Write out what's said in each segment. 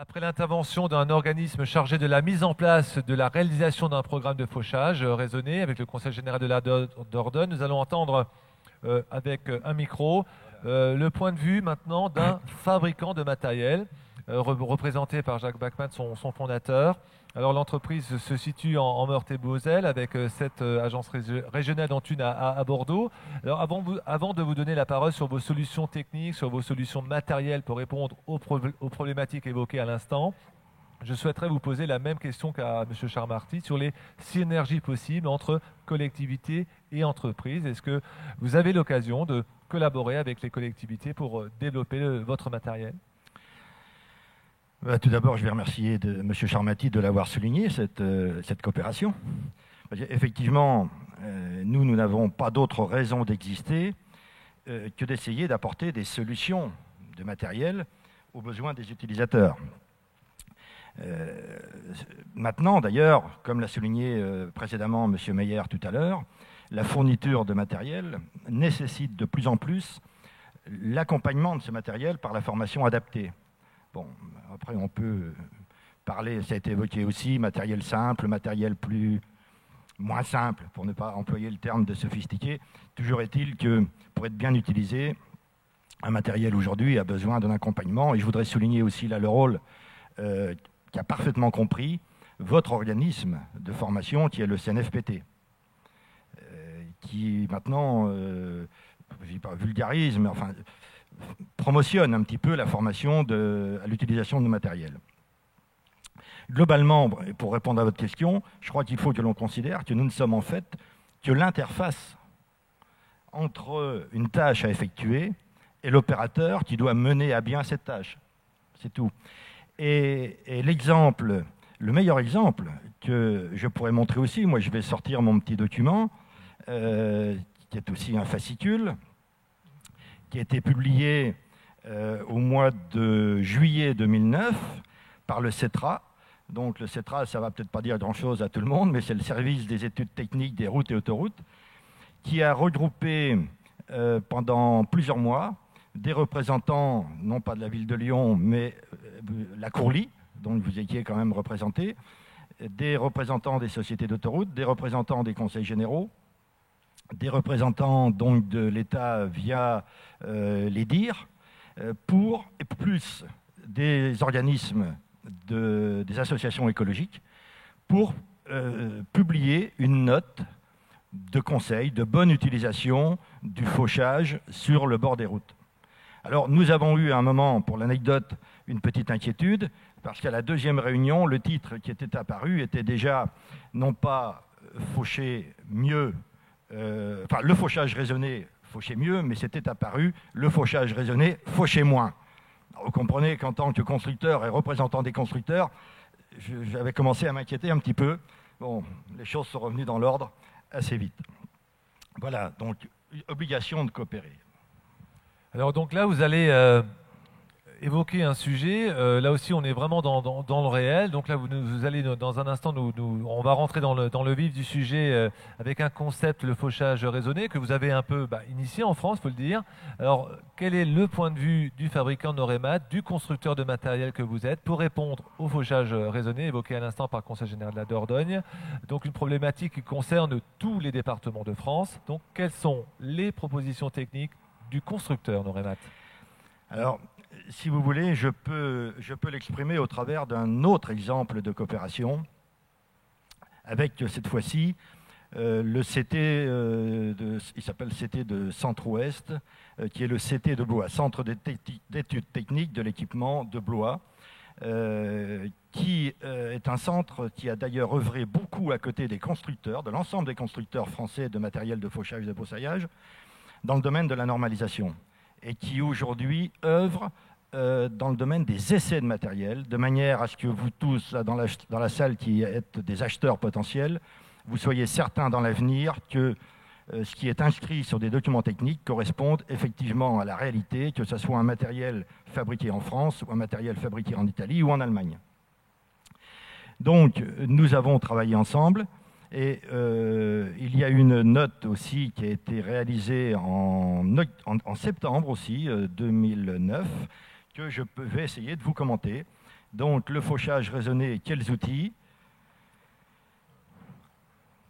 Après l'intervention d'un organisme chargé de la mise en place de la réalisation d'un programme de fauchage raisonné avec le Conseil général de la Dordogne, nous allons entendre avec un micro le point de vue maintenant d'un fabricant de matériel représenté par Jacques Bachmann, son fondateur. Alors l'entreprise se situe en Meurthe-et-Moselle avec cette agence régionale dont une à Bordeaux. Alors avant de vous donner la parole sur vos solutions techniques, sur vos solutions matérielles pour répondre aux problématiques évoquées à l'instant, je souhaiterais vous poser la même question qu'à M. Charmarty sur les synergies possibles entre collectivités et entreprises. Est-ce que vous avez l'occasion de collaborer avec les collectivités pour développer votre matériel ? Tout d'abord, je vais remercier M. Charmarty de l'avoir souligné, cette coopération. Effectivement, nous n'avons pas d'autre raison d'exister que d'essayer d'apporter des solutions de matériel aux besoins des utilisateurs. Maintenant, d'ailleurs, comme l'a souligné précédemment M. Meyer tout à l'heure, la fourniture de matériel nécessite de plus en plus l'accompagnement de ce matériel par la formation adaptée. Bon, après on peut parler, ça a été évoqué aussi, matériel simple, matériel moins simple, pour ne pas employer le terme de sophistiqué. Toujours est-il que pour être bien utilisé, un matériel aujourd'hui a besoin d'un accompagnement. Et je voudrais souligner aussi là le rôle qu'a parfaitement compris votre organisme de formation qui est le CNFPT, qui maintenant, je ne dis pas vulgarise, mais enfin promotionne un petit peu la formation à l'utilisation de matériel. Globalement, pour répondre à votre question, je crois qu'il faut que l'on considère que nous ne sommes en fait que l'interface entre une tâche à effectuer et l'opérateur qui doit mener à bien cette tâche. C'est tout. Et le meilleur exemple que je pourrais montrer aussi, moi je vais sortir mon petit document, qui est aussi un fascicule, qui a été publié au mois de juillet 2009 par le CETRA. Donc le CETRA, ça ne va peut-être pas dire grand-chose à tout le monde, mais c'est le service des études techniques des routes et autoroutes, qui a regroupé pendant plusieurs mois des représentants, non pas de la ville de Lyon, mais la Courlie, dont vous étiez quand même représenté, des représentants des sociétés d'autoroutes, des représentants des conseils généraux, des représentants donc de l'État via les DIR, et plus des organismes, des associations écologiques, pour publier une note de conseil, de bonne utilisation du fauchage sur le bord des routes. Alors nous avons eu à un moment, pour l'anecdote, une petite inquiétude, parce qu'à la deuxième réunion, le titre qui était apparu était déjà non pas faucher mieux, le fauchage raisonné, faucher mieux, mais c'était apparu le fauchage raisonné, faucher moins. Alors, vous comprenez qu'en tant que constructeur et représentant des constructeurs, j'avais commencé à m'inquiéter un petit peu. Bon, les choses sont revenues dans l'ordre assez vite. Voilà, donc obligation de coopérer. Alors donc là, vous allez évoquer un sujet. Là aussi, on est vraiment dans le réel. Donc là, vous allez dans un instant, on va rentrer dans le vif du sujet avec un concept, le fauchage raisonné, que vous avez un peu initié en France, il faut le dire. Alors, quel est le point de vue du fabricant Noremat, du constructeur de matériel que vous êtes, pour répondre au fauchage raisonné évoqué à l'instant par le Conseil général de la Dordogne? Donc, une problématique qui concerne tous les départements de France. Donc, quelles sont les propositions techniques du constructeur Noremat? Alors, si vous voulez, je peux l'exprimer au travers d'un autre exemple de coopération, avec cette fois-ci le CT, il s'appelle CT de Centre-Ouest, qui est le CT de Blois, Centre d'études techniques de l'équipement de Blois, qui est un centre qui a d'ailleurs œuvré beaucoup à côté des constructeurs, de l'ensemble des constructeurs français de matériel de fauchage et de broussaillage, dans le domaine de la normalisation, et qui aujourd'hui œuvre dans le domaine des essais de matériel, de manière à ce que vous tous, là, dans la salle qui êtes des acheteurs potentiels, vous soyez certains dans l'avenir que ce qui est inscrit sur des documents techniques corresponde effectivement à la réalité, que ce soit un matériel fabriqué en France ou un matériel fabriqué en Italie ou en Allemagne. Donc, nous avons travaillé ensemble. Et il y a une note aussi qui a été réalisée en septembre aussi, 2009, que je vais essayer de vous commenter. Donc le fauchage raisonné, quels outils?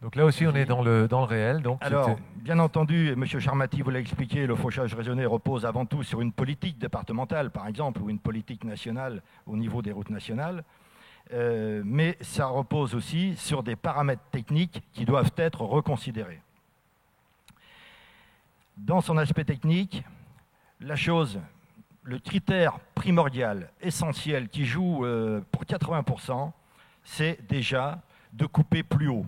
Donc là aussi, on est dans le réel. Donc alors, bien entendu, M. Charmati vous l'a expliqué, le fauchage raisonné repose avant tout sur une politique départementale, par exemple, ou une politique nationale au niveau des routes nationales. Mais ça repose aussi sur des paramètres techniques qui doivent être reconsidérés. Dans son aspect technique, le critère primordial, essentiel, qui joue pour 80%, c'est déjà de couper plus haut.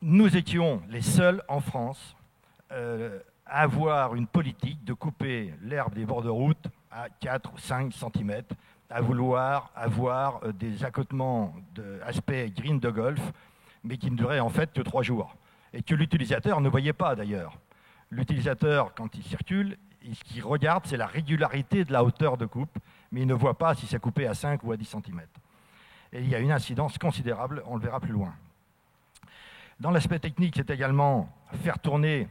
Nous étions les seuls en France à avoir une politique de couper l'herbe des bords de route à 4 ou 5 cm, à vouloir avoir des accotements d'aspect green de golf, mais qui ne duraient en fait que 3 jours. Et que l'utilisateur ne voyait pas d'ailleurs. L'utilisateur, quand il circule, ce qu'il regarde, c'est la régularité de la hauteur de coupe, mais il ne voit pas si c'est coupé à 5 ou à 10 cm. Et il y a une incidence considérable, on le verra plus loin. Dans l'aspect technique, c'est également faire tourner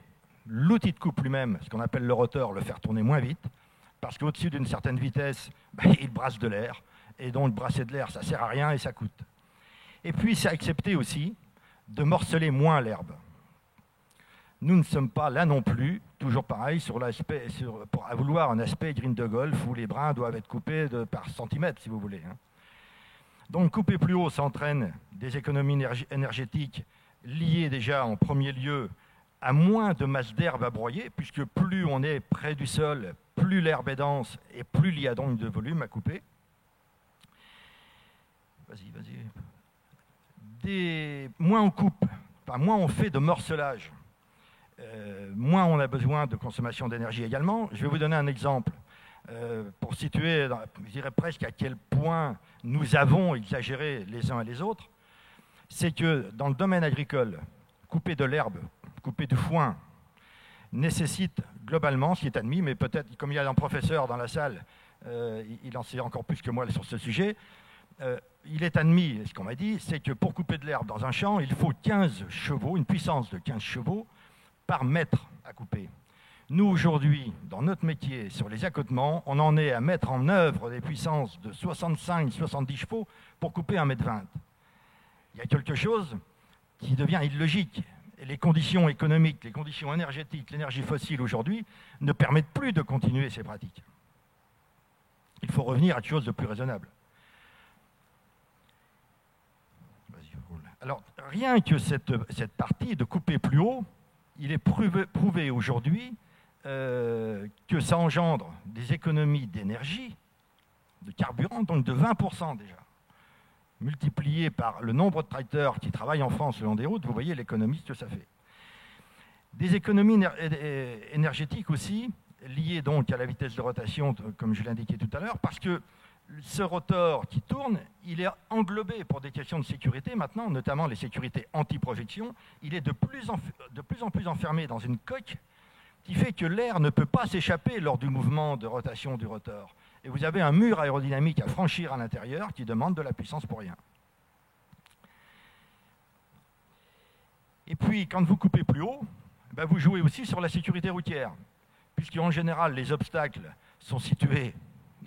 l'outil de coupe lui-même, ce qu'on appelle le rotor, le faire tourner moins vite, parce qu'au-dessus d'une certaine vitesse, il brasse de l'air, et donc brasser de l'air, ça ne sert à rien et ça coûte. Et puis, c'est accepter aussi de morceler moins l'herbe. Nous ne sommes pas là non plus, toujours pareil, à vouloir un aspect green de golf où les brins doivent être coupés par centimètre, si vous voulez. Donc, couper plus haut, ça entraîne des économies énergétiques liées déjà en premier lieu à moins de masse d'herbe à broyer, puisque plus on est près du sol, plus l'herbe est dense et plus il y a donc de volume à couper. Moins on coupe, moins on fait de morcelage, moins on a besoin de consommation d'énergie également. Je vais vous donner un exemple pour situer, je dirais presque à quel point nous avons exagéré les uns et les autres. C'est que dans le domaine agricole, couper de l'herbe, couper du foin, nécessite globalement, ce qui est admis, mais peut-être, comme il y a un professeur dans la salle, il en sait encore plus que moi sur ce sujet, il est admis, ce qu'on m'a dit, c'est que pour couper de l'herbe dans un champ, il faut 15 chevaux, une puissance de 15 chevaux par mètre à couper. Nous, aujourd'hui, dans notre métier, sur les accotements, on en est à mettre en œuvre des puissances de 65-70 chevaux pour couper 1,20 m. Il y a quelque chose qui devient illogique. Et les conditions économiques, les conditions énergétiques, l'énergie fossile aujourd'hui ne permettent plus de continuer ces pratiques. Il faut revenir à quelque chose de plus raisonnable. Alors, rien que cette partie de couper plus haut, il est prouvé aujourd'hui que ça engendre des économies d'énergie, de carburant, donc de 20% déjà. Multiplié par le nombre de tracteurs qui travaillent en France le long des routes, vous voyez l'économie que ça fait. Des économies énergétiques aussi, liées donc à la vitesse de rotation, comme je l'indiquais tout à l'heure, parce que ce rotor qui tourne, il est englobé pour des questions de sécurité maintenant, notamment les sécurités anti-projection, il est de plus en plus enfermé dans une coque qui fait que l'air ne peut pas s'échapper lors du mouvement de rotation du rotor. Et vous avez un mur aérodynamique à franchir à l'intérieur qui demande de la puissance pour rien. Et puis, quand vous coupez plus haut, vous jouez aussi sur la sécurité routière, puisqu'en général, les obstacles sont situés,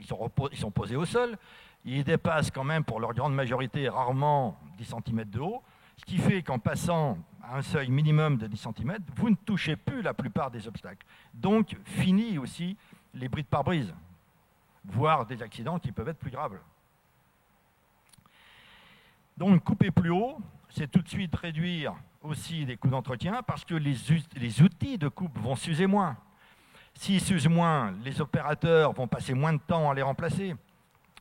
ils sont posés au sol, ils dépassent quand même, pour leur grande majorité, rarement 10 cm de haut, ce qui fait qu'en passant à un seuil minimum de 10 cm, vous ne touchez plus la plupart des obstacles. Donc, fini aussi les bris de pare-brise, voire des accidents qui peuvent être plus graves. Donc, couper plus haut, c'est tout de suite réduire aussi les coûts d'entretien parce que les outils de coupe vont s'user moins. S'ils s'usent moins, les opérateurs vont passer moins de temps à les remplacer.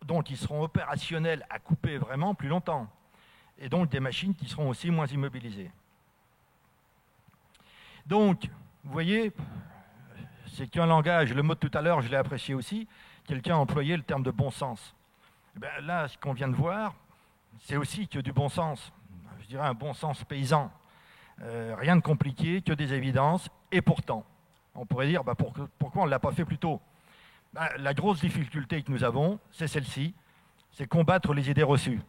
Donc, ils seront opérationnels à couper vraiment plus longtemps. Et donc, des machines qui seront aussi moins immobilisées. Donc, vous voyez, c'est qu'un langage, le mot de tout à l'heure, je l'ai apprécié aussi, quelqu'un a employé le terme de bon sens. Là, ce qu'on vient de voir, c'est aussi que du bon sens. Je dirais un bon sens paysan. Rien de compliqué, que des évidences. Et pourtant, on pourrait dire, pourquoi on ne l'a pas fait plus tôt? La grosse difficulté que nous avons, c'est celle-ci, c'est combattre les idées reçues.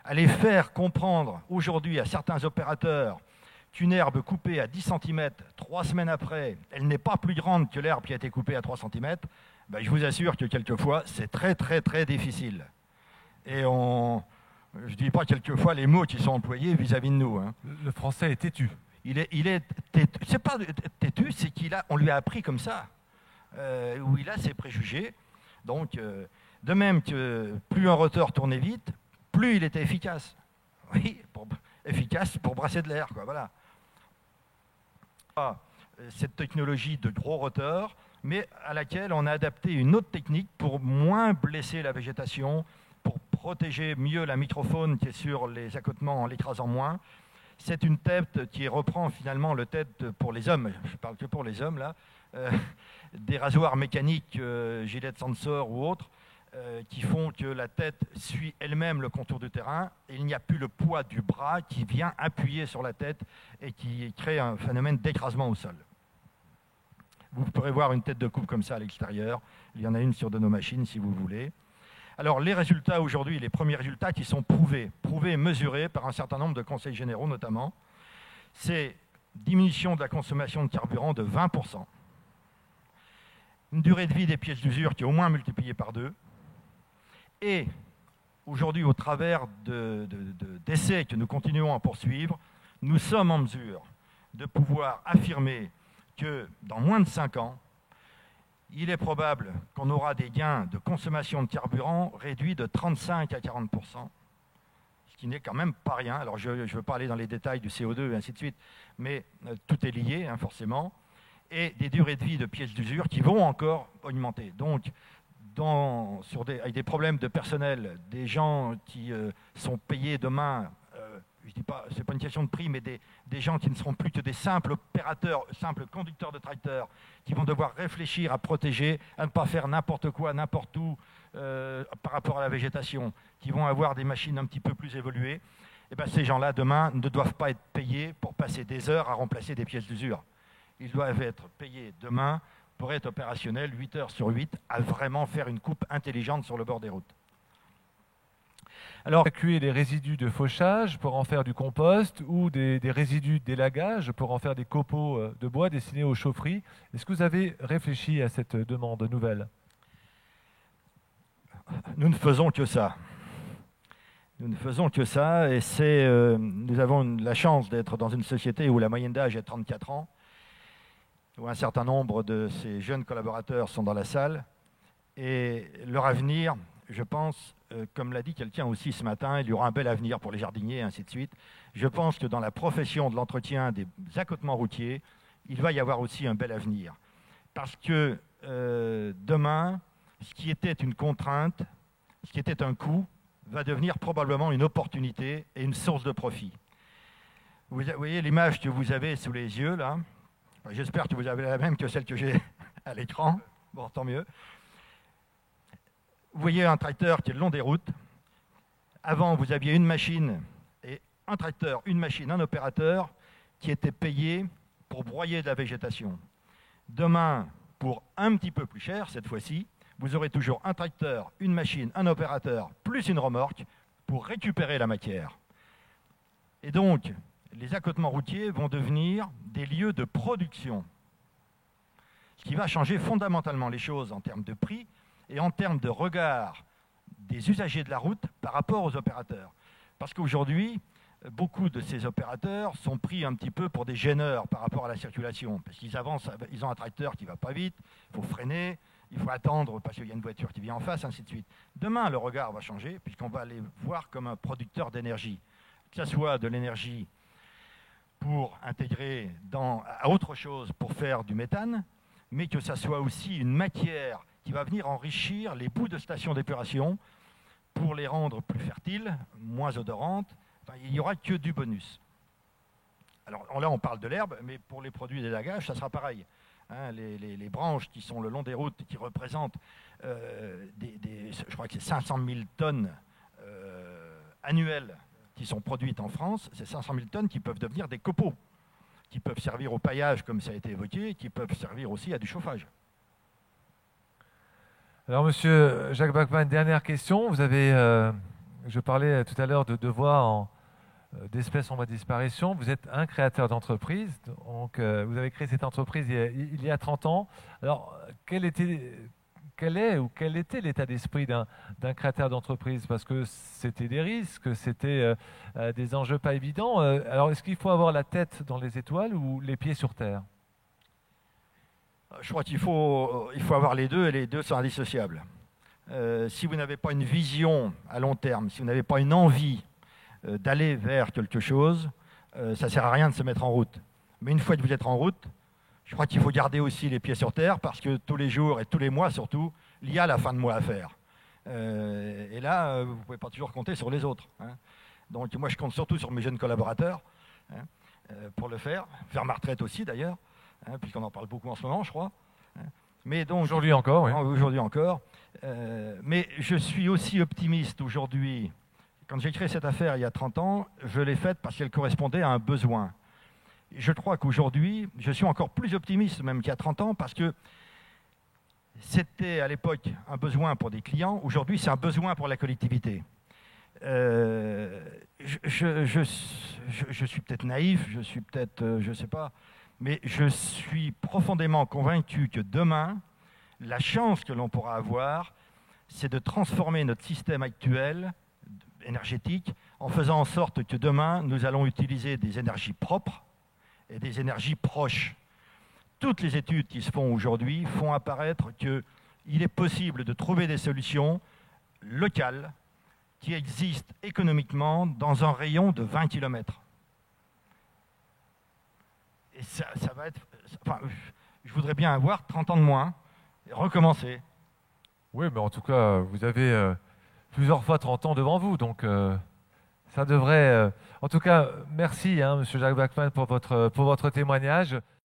Aller faire comprendre aujourd'hui à certains opérateurs qu'une herbe coupée à 10 cm, 3 semaines après, elle n'est pas plus grande que l'herbe qui a été coupée à 3 cm, Ben, je vous assure que quelquefois, c'est très très très difficile. Et je ne dis pas quelquefois les mots qui sont employés vis-à-vis de nous. Hein. Le français est têtu. Il est têtu. C'est pas têtu, c'est on lui a appris comme ça, où il a ses préjugés. Donc, de même que plus un rotor tournait vite, plus il était efficace. Oui, efficace pour brasser de l'air, quoi. Voilà. Cette technologie de gros rotors, mais à laquelle on a adapté une autre technique pour moins blesser la végétation, pour protéger mieux la microfaune qui est sur les accotements en l'écrasant moins. C'est une tête qui reprend finalement le tête pour les hommes, je parle que pour les hommes là, des rasoirs mécaniques, Gillette Sensor ou autres, qui font que la tête suit elle-même le contour du terrain et il n'y a plus le poids du bras qui vient appuyer sur la tête et qui crée un phénomène d'écrasement au sol. Vous pourrez voir une tête de coupe comme ça à l'extérieur. Il y en a une sur de nos machines si vous voulez. Alors les résultats aujourd'hui, les premiers résultats qui sont prouvés et mesurés par un certain nombre de conseils généraux notamment, c'est diminution de la consommation de carburant de 20%, une durée de vie des pièces d'usure qui est au moins multipliée par 2, et aujourd'hui au travers d'essais que nous continuons à poursuivre, nous sommes en mesure de pouvoir affirmer que dans moins de 5 ans, il est probable qu'on aura des gains de consommation de carburant réduits de 35 à 40%, ce qui n'est quand même pas rien. Alors je ne veux pas aller dans les détails du CO2 et ainsi de suite, mais tout est lié hein, forcément, et des durées de vie de pièces d'usure qui vont encore augmenter. Donc, avec des problèmes de personnel, des gens qui sont payés demain, je dis pas, c'est pas une question de prix, mais des gens qui ne seront plus que des simples opérateurs, simples conducteurs de tracteurs, qui vont devoir réfléchir à protéger, à ne pas faire n'importe quoi, n'importe où par rapport à la végétation, qui vont avoir des machines un petit peu plus évoluées, et bien ces gens-là, demain, ne doivent pas être payés pour passer des heures à remplacer des pièces d'usure. Ils doivent être payés demain pour être opérationnels 8 heures sur 8 à vraiment faire une coupe intelligente sur le bord des routes. Alors, évacuer les résidus de fauchage pour en faire du compost ou des résidus d'élagage pour en faire des copeaux de bois destinés aux chaufferies. Est-ce que vous avez réfléchi à cette demande nouvelle? Nous ne faisons que ça. Nous ne faisons que ça et nous avons la chance d'être dans une société où la moyenne d'âge est 34 ans, où un certain nombre de ces jeunes collaborateurs sont dans la salle et leur avenir, je pense, comme l'a dit quelqu'un aussi ce matin, il y aura un bel avenir pour les jardiniers et ainsi de suite. Je pense que dans la profession de l'entretien des accotements routiers, il va y avoir aussi un bel avenir. Parce que demain, ce qui était une contrainte, ce qui était un coût, va devenir probablement une opportunité et une source de profit. Vous voyez l'image que vous avez sous les yeux, là. J'espère que vous avez la même que celle que j'ai à l'écran. Bon, tant mieux. Vous voyez un tracteur qui est le long des routes. Avant, vous aviez une machine et un tracteur, une machine, un opérateur qui était payé pour broyer de la végétation. Demain, pour un petit peu plus cher, cette fois-ci, vous aurez toujours un tracteur, une machine, un opérateur, plus une remorque pour récupérer la matière. Et donc, les accotements routiers vont devenir des lieux de production, ce qui va changer fondamentalement les choses en termes de prix et en termes de regard des usagers de la route par rapport aux opérateurs. Parce qu'aujourd'hui, beaucoup de ces opérateurs sont pris un petit peu pour des gêneurs par rapport à la circulation, parce qu'ils avancent, ils ont un tracteur qui ne va pas vite, il faut freiner, il faut attendre parce qu'il y a une voiture qui vient en face, ainsi de suite. Demain, le regard va changer, puisqu'on va les voir comme un producteur d'énergie, que ce soit de l'énergie pour intégrer à autre chose pour faire du méthane, mais que ça soit aussi une matière qui va venir enrichir les bouts de stations d'épuration pour les rendre plus fertiles, moins odorantes. Enfin, il n'y aura que du bonus. Alors là, on parle de l'herbe, mais pour les produits d'élagage, ça sera pareil. Hein, les branches qui sont le long des routes, qui représentent, je crois que c'est 500 000 tonnes annuelles qui sont produites en France, c'est 500 000 tonnes qui peuvent devenir des copeaux, qui peuvent servir au paillage, comme ça a été évoqué, qui peuvent servir aussi à du chauffage. Alors, monsieur Jacques Bachmann, dernière question. Vous avez, je parlais tout à l'heure de voies d'espèces en voie de disparition. Vous êtes un créateur d'entreprise. Donc, vous avez créé cette entreprise il y a 30 ans. Alors, quelle était quel était l'état d'esprit d'un créateur d'entreprise? Parce que c'était des risques, c'était des enjeux pas évidents. Alors, est-ce qu'il faut avoir la tête dans les étoiles ou les pieds sur terre? Je crois qu'il faut avoir les deux, et les deux sont indissociables. Si vous n'avez pas une vision à long terme, si vous n'avez pas une envie d'aller vers quelque chose, ça ne sert à rien de se mettre en route. Mais une fois que vous êtes en route, je crois qu'il faut garder aussi les pieds sur terre, parce que tous les jours et tous les mois surtout, il y a la fin de mois à faire. Et là, vous ne pouvez pas toujours compter sur les autres, hein. Donc moi, je compte surtout sur mes jeunes collaborateurs, hein, pour le faire ma retraite aussi d'ailleurs, hein, puisqu'on en parle beaucoup en ce moment, je crois. Hein. Mais donc, Aujourd'hui encore, oui. Aujourd'hui encore. Mais je suis aussi optimiste aujourd'hui. Quand j'ai créé cette affaire il y a 30 ans, je l'ai faite parce qu'elle correspondait à un besoin. Je crois qu'aujourd'hui, je suis encore plus optimiste même qu'il y a 30 ans, parce que c'était à l'époque un besoin pour des clients. Aujourd'hui, c'est un besoin pour la collectivité. Je suis peut-être naïf, je suis peut-être, je ne sais pas, mais je suis profondément convaincu que demain, la chance que l'on pourra avoir, c'est de transformer notre système actuel énergétique en faisant en sorte que demain, nous allons utiliser des énergies propres et des énergies proches. Toutes les études qui se font aujourd'hui font apparaître qu'il est possible de trouver des solutions locales qui existent économiquement dans un rayon de 20 km. Et ça va être... Enfin, je voudrais bien avoir 30 ans de moins et recommencer. Oui, mais en tout cas, vous avez plusieurs fois 30 ans devant vous, donc ça devrait... En tout cas, merci, hein, Monsieur Jacques Bachmann, pour votre témoignage.